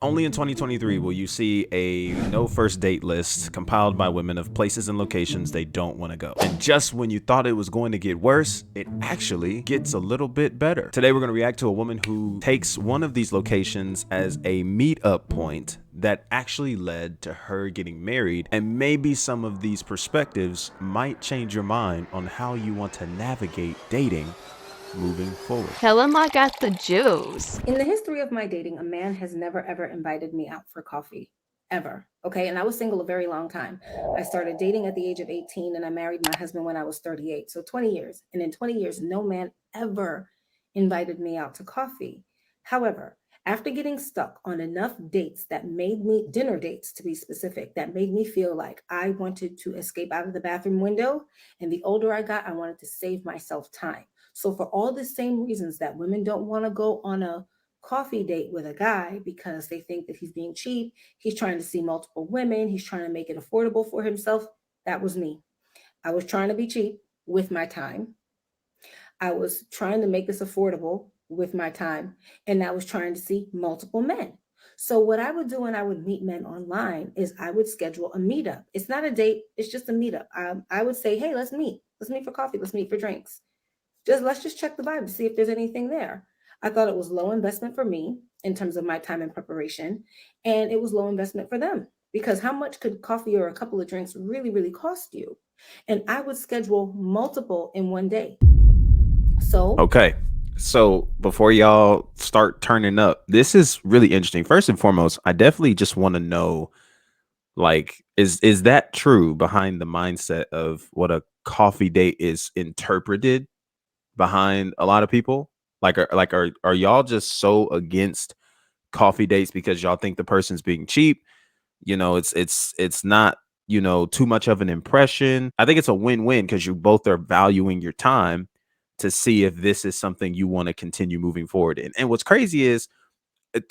Only in 2023 will you see a no first date list compiled by women of places and locations they don't want to go. And just when you thought it was going to get worse, it actually gets a little bit better. Today, we're going to react to a woman who takes one of these locations as a meetup point that actually led to her getting married. And maybe some of these perspectives might change your mind on how you want to navigate dating moving forward. Tell him I got the juice. In the history of my dating, a man has never ever invited me out for coffee. Ever. Okay. And I was single a very long time. I started dating at the age of 18 and I married my husband when I was 38. So 20 years. And in 20 years, no man ever invited me out to coffee. However, after getting stuck on enough dates that made me, dinner dates to be specific, that made me feel like I wanted to escape out of the bathroom window. And the older I got, I wanted to save myself time. So, for all the same reasons that women don't want to go on a coffee date with a guy because they think that he's being cheap, he's trying to see multiple women, he's trying to make it affordable for himself. That was me. I was trying to be cheap with my time. I was trying to make this affordable with my time, and I was trying to see multiple men. So, what I would do when I would meet men online is I would schedule a meetup. It's not a date, it's just a meetup. I would say, hey, let's meet. Let's meet for coffee. Let's meet for drinks. Let's just check the vibe to see if there's anything there. I thought it was low investment for me in terms of my time and preparation, and it was low investment for them because how much could coffee or a couple of drinks really cost you? And I would schedule multiple in one day. So, Okay. So before y'all start turning up, this is really interesting. First and foremost, I definitely just want to know, like, is that true behind the mindset of what a coffee date is interpreted behind a lot of people? Are y'all just so against coffee dates because y'all think the person's being cheap? It's not, too much of an impression. I think it's a win-win because you both are valuing your time to see if this is something you want to continue moving forward in. And what's crazy is,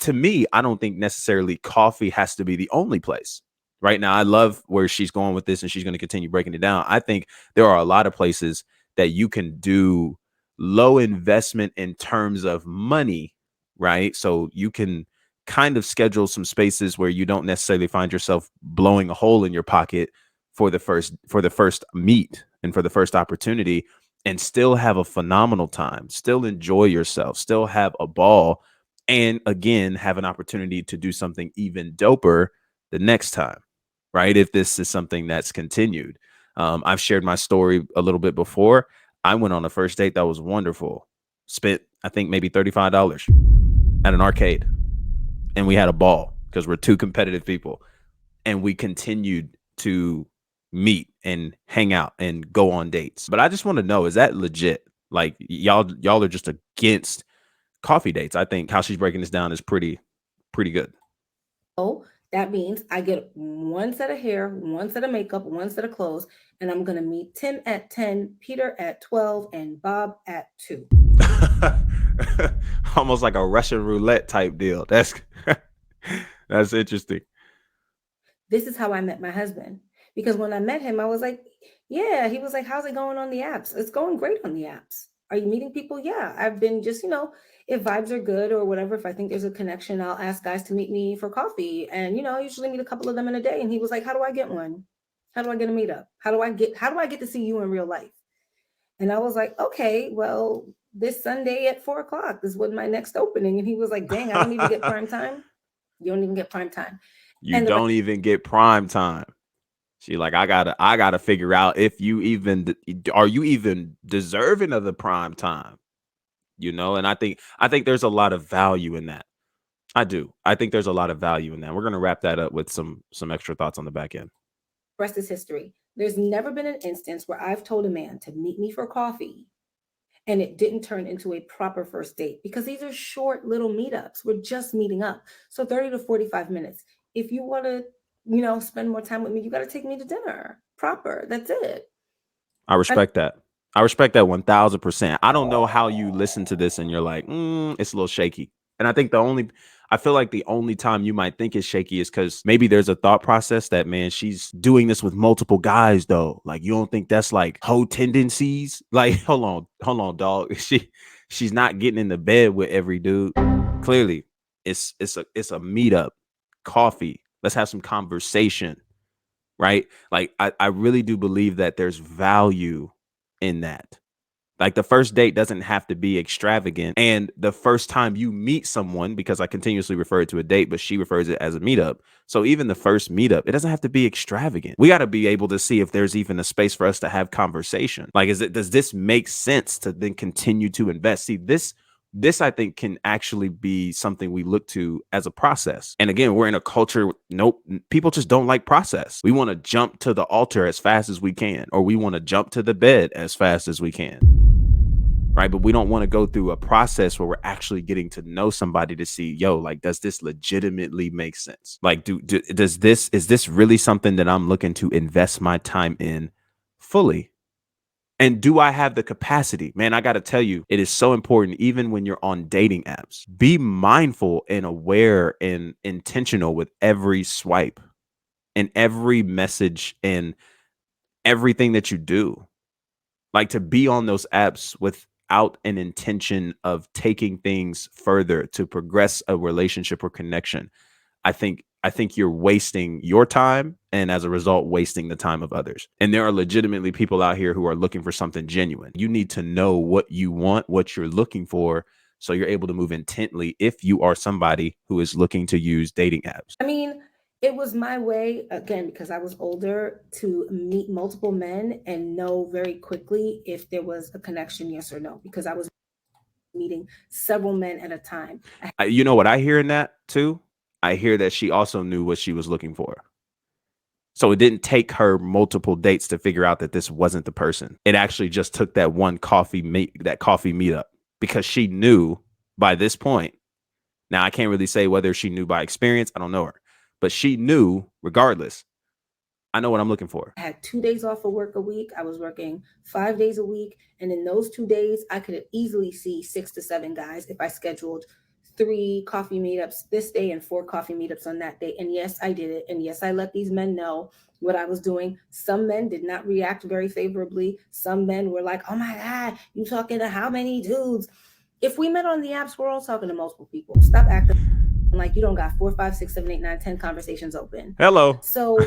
to me, I don't think necessarily coffee has to be the only place. Right now, I love where she's going with this and she's going to continue breaking it down. I think there are a lot of places that you can do low investment in terms of money, right? So you can kind of schedule some spaces where you don't necessarily find yourself blowing a hole in your pocket for the first meet and for the first opportunity, and still have a phenomenal time, still enjoy yourself, still have a ball, and again, have an opportunity to do something even doper the next time, right? If this is something that's continued. I've shared my story a little bit before. I went on a first date that was wonderful. Spent, I think, maybe $35 at an arcade, and we had a ball because we're two competitive people, and we continued to meet and hang out and go on dates. But I just want to know, is that legit? Like, y'all are just against coffee dates. I think how she's breaking this down is pretty good. so that means I get one set of hair, one set of makeup, one set of clothes, and I'm going to meet Tim at 10, Peter at 12, and Bob at 2. Almost like a Russian roulette type deal. That's that's interesting. This is how I met my husband. Because when I met him, I was like, yeah, he was like, how's it going on the apps? It's going great on the apps. Are you meeting people? Yeah, I've been just, if vibes are good or whatever, if I think there's a connection, I'll ask guys to meet me for coffee. And, I usually meet a couple of them in a day. And he was like, how do I get one? How do I get a meetup? How do I get to see you in real life? And I was like, okay, well, this Sunday at 4 o'clock is what my next opening. And he was like, dang, I don't even get prime time. You don't even get prime time. You And the don't even get prime time. She like, I gotta figure out if you even are you even deserving of the prime time, and I think there's a lot of value in that. I do. I think there's a lot of value in that. We're gonna wrap that up with some extra thoughts on the back end. rest is history. There's never been an instance where I've told a man to meet me for coffee and it didn't turn into a proper first date because these are short little meetups. We're just meeting up. So 30 to 45 minutes. If you want to, spend more time with me, you got to take me to dinner. Proper. That's it. I I, respect that. I respect that 1000%. I don't know how you listen to this and you're like, it's a little shaky. And I feel like the only time you might think it's shaky is because maybe there's a thought process that, man, she's doing this with multiple guys though. Like, you don't think that's like hoe tendencies? Like, hold on, dog. She's not getting in the bed with every dude. Clearly, it's a meetup. coffee. Let's have some conversation, right? Like I really do believe that there's value in that. Like the first date doesn't have to be extravagant. And the first time you meet someone, because I continuously refer to a date, but she refers it as a meetup. So even the first meetup, it doesn't have to be extravagant. We got to be able to see if there's even a space for us to have conversation. Like, does this make sense to then continue to invest? See, this I think can actually be something we look to as a process. And again, we're in a culture, nope, people just don't like process. We want to jump to the altar as fast as we can, or we want to jump to the bed as fast as we can. Right. But we don't want to go through a process where we're actually getting to know somebody to see, yo, like, does this legitimately make sense? Like, is this really something that I'm looking to invest my time in fully? And do I have the capacity? Man, I got to tell you, it is so important, even when you're on dating apps. Be mindful and aware and intentional with every swipe and every message and everything that you do. Like, to be on those apps without an intention of taking things further to progress a relationship or connection, I think you're wasting your time, and as a result, wasting the time of others. And there are legitimately people out here who are looking for something genuine. You need to know what you want, what you're looking for, so you're able to move intently if you are somebody who is looking to use dating apps. I mean, it was my way, again, because I was older, to meet multiple men and know very quickly if there was a connection, yes or no, because I was meeting several men at a time. You know what I hear in that too? I hear that she also knew what she was looking for. So it didn't take her multiple dates to figure out that this wasn't the person. It actually just took that one coffee meetup, because she knew by this point. Now, I can't really say whether she knew by experience. I don't know her, but she knew regardless. I know what I'm looking for. I had 2 days off of work a week. I was working 5 days a week. And in those 2 days, I could easily see 6 to 7 guys if I scheduled 3 coffee meetups this day and 4 coffee meetups on that day. And yes, I did it. And yes, I let these men know what I was doing. Some men did not react very favorably. Some men were like, oh my God, you talking to how many dudes? If we met on the apps, we're all talking to multiple people. Stop acting like you don't got 4, 5, 6, 7, 8, 9, 10 conversations open. Hello. So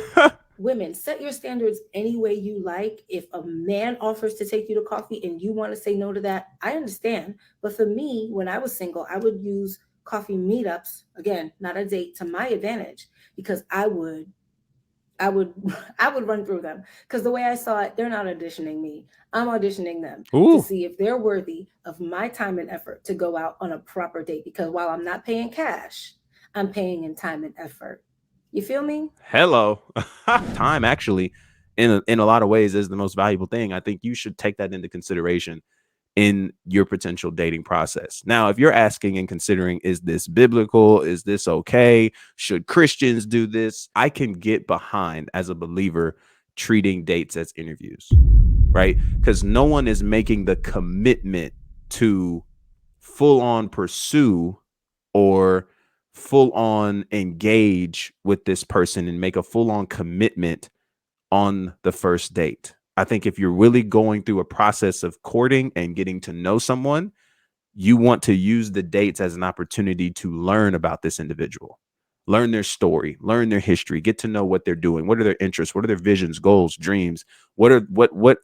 women, set your standards any way you like. If a man offers to take you to coffee and you want to say no to that, I understand. But for me, when I was single, I would use coffee meetups, again, not a date, to my advantage, because I would I would run through them, because the way I saw it, they're not auditioning me. I'm auditioning them to see if they're worthy of my time and effort to go out on a proper date. Because while I'm not paying cash, I'm paying in time and effort. You feel me? Hello. Time actually, in a lot of ways, is the most valuable thing. I think you should take that into consideration in your potential dating process. Now, if you're asking and considering, is this biblical? Is this okay? Should Christians do this? I can get behind, as a believer, treating dates as interviews, right? Because no one is making the commitment to full on pursue or full on engage with this person and make a full on commitment on the first date. I think if you're really going through a process of courting and getting to know someone, you want to use the dates as an opportunity to learn about this individual, learn their story, learn their history, get to know what they're doing, what are their interests, what are their visions, goals, dreams, what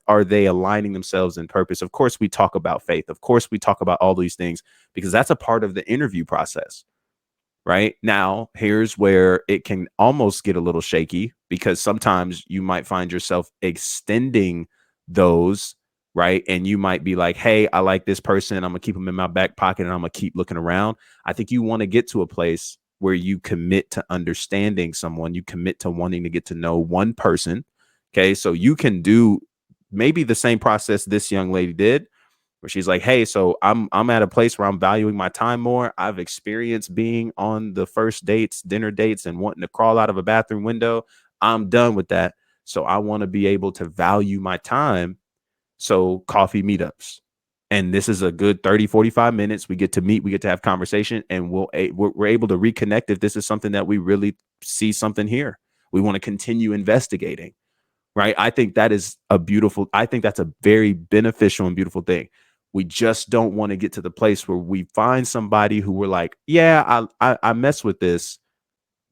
are they aligning themselves in purpose. Of course, we talk about faith. Of course, we talk about all these things, because that's a part of the interview process. Right now, here's where it can almost get a little shaky, because sometimes you might find yourself extending those, right? And you might be like, hey, I like this person. I'm gonna keep them in my back pocket and I'm gonna keep looking around. I think you want to get to a place where you commit to understanding someone, you commit to wanting to get to know one person. Okay. So you can do maybe the same process this young lady did, where she's like, hey, so I'm at a place where I'm valuing my time more. I've experienced being on the first dates, dinner dates, and wanting to crawl out of a bathroom window. I'm done with that. So I want to be able to value my time. So coffee meetups. And this is a good 30, 45 minutes. We get to meet, we get to have conversation, and we're able to reconnect if this is something that we really see something here. We want to continue investigating. Right. I think that's a very beneficial and beautiful thing. We just don't want to get to the place where we find somebody who we're like, yeah, I mess with this,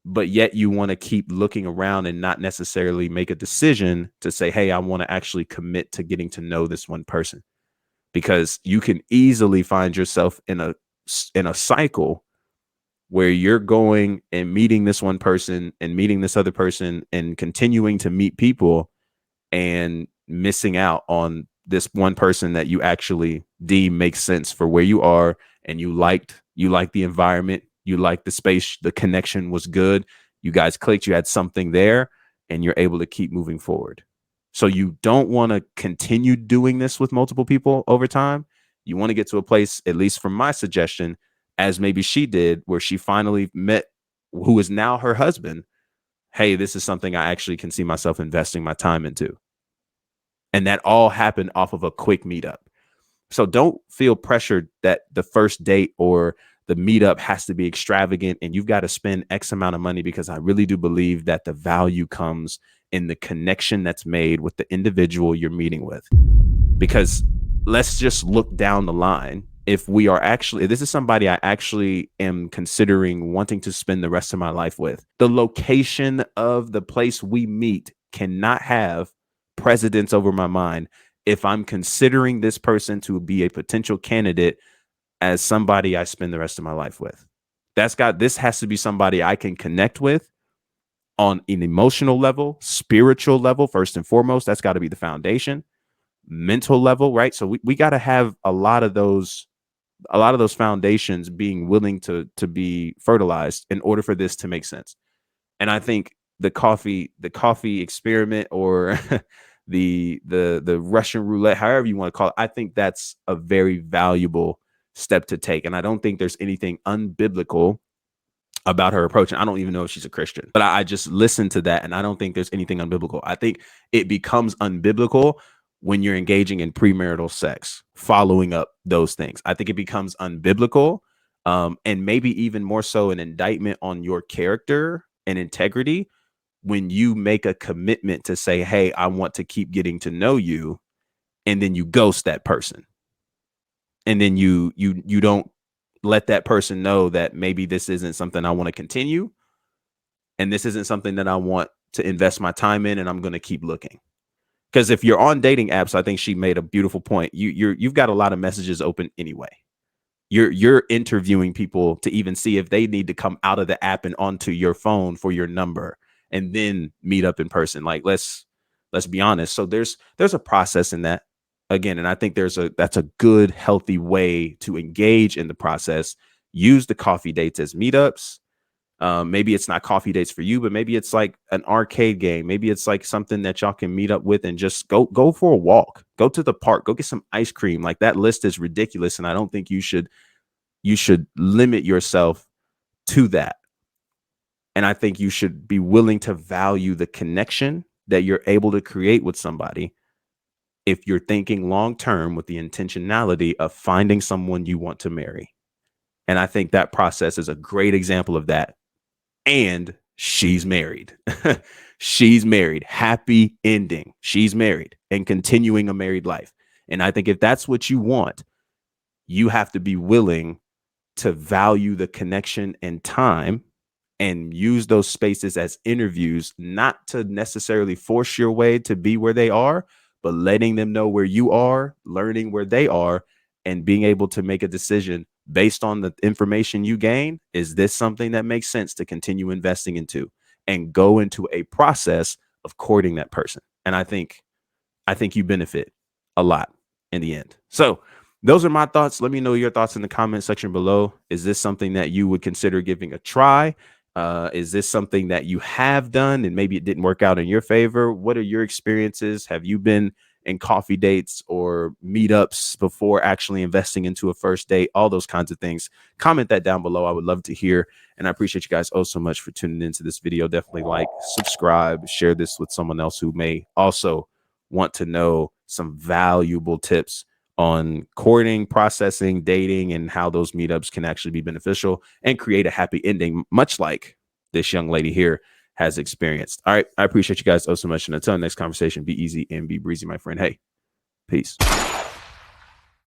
but yet you want to keep looking around and not necessarily make a decision to say, hey, I want to actually commit to getting to know this one person, because you can easily find yourself in a cycle where you're going and meeting this one person and meeting this other person and continuing to meet people and missing out on this one person that you actually deem makes sense for where you are, and you liked the environment, you liked the space, the connection was good, you guys clicked, you had something there, and you're able to keep moving forward. So you don't want to continue doing this with multiple people over time. You want to get to a place, at least from my suggestion, as maybe she did, where she finally met who is now her husband. Hey, this is something I actually can see myself investing my time into. And that all happened off of a quick meetup. So don't feel pressured that the first date or the meetup has to be extravagant and you've got to spend X amount of money, because I really do believe that the value comes in the connection that's made with the individual you're meeting with. Because let's just look down the line. If this is somebody I actually am considering wanting to spend the rest of my life with, the location of the place we meet cannot have precedence over my mind if I'm considering this person to be a potential candidate as somebody I spend the rest of my life with. This has to be somebody I can connect with on an emotional level, spiritual level, first and foremost. That's got to be the foundation. Mental level, right? So we got to have a lot of those foundations being willing to be fertilized in order for this to make sense. And I think the coffee experiment, or the Russian roulette, however you want to call it, I think that's a very valuable step to take. And I don't think there's anything unbiblical about her approach. And I don't even know if she's a Christian, but I just listened to that and I don't think there's anything unbiblical. I think it becomes unbiblical when you're engaging in premarital sex, following up those things. I think it becomes unbiblical, and maybe even more so an indictment on your character and integrity when you make a commitment to say, hey, I want to keep getting to know you, and then you ghost that person. And then you don't let that person know that maybe this isn't something I want to continue, and this isn't something that I want to invest my time in, and I'm going to keep looking. Because if you're on dating apps, I think she made a beautiful point. You've got a lot of messages open anyway. You're interviewing people to even see if they need to come out of the app and onto your phone for your number and then meet up in person. Like, let's be honest. So there's a process in that, again, and I think that's a good, healthy way to engage in the process. Use the coffee dates as meetups. Maybe it's not coffee dates for you, but maybe it's like an arcade game. Maybe it's like something that y'all can meet up with and just go for a walk, go to the park, go get some ice cream. Like, that list is ridiculous. And I don't think you should limit yourself to that. And I think you should be willing to value the connection that you're able to create with somebody if you're thinking long term with the intentionality of finding someone you want to marry. And I think that process is a great example of that. And she's married. She's married. Happy ending. She's married and continuing a married life. And I think if that's what you want, you have to be willing to value the connection and time and use those spaces as interviews, not to necessarily force your way to be where they are, but letting them know where you are, learning where they are, and being able to make a decision based on the information you gain. Is this something that makes sense to continue investing into, and go into a process of courting that person? And I think you benefit a lot in the end. So those are my thoughts. Let me know your thoughts in the comment section below. Is this something that you would consider giving a try? Is this something that you have done and maybe it didn't work out in your favor? What are your experiences? Have you been in coffee dates or meetups before actually investing into a first date? All those kinds of things. Comment that down below. I would love to hear. And I appreciate you guys so much for tuning into this video. Definitely like, subscribe, share this with someone else who may also want to know some valuable tips on courting, processing, dating, and how those meetups can actually be beneficial and create a happy ending, much like this young lady here has experienced. All right. I appreciate you guys so much. And until next conversation, be easy and be breezy, my friend. Hey, peace.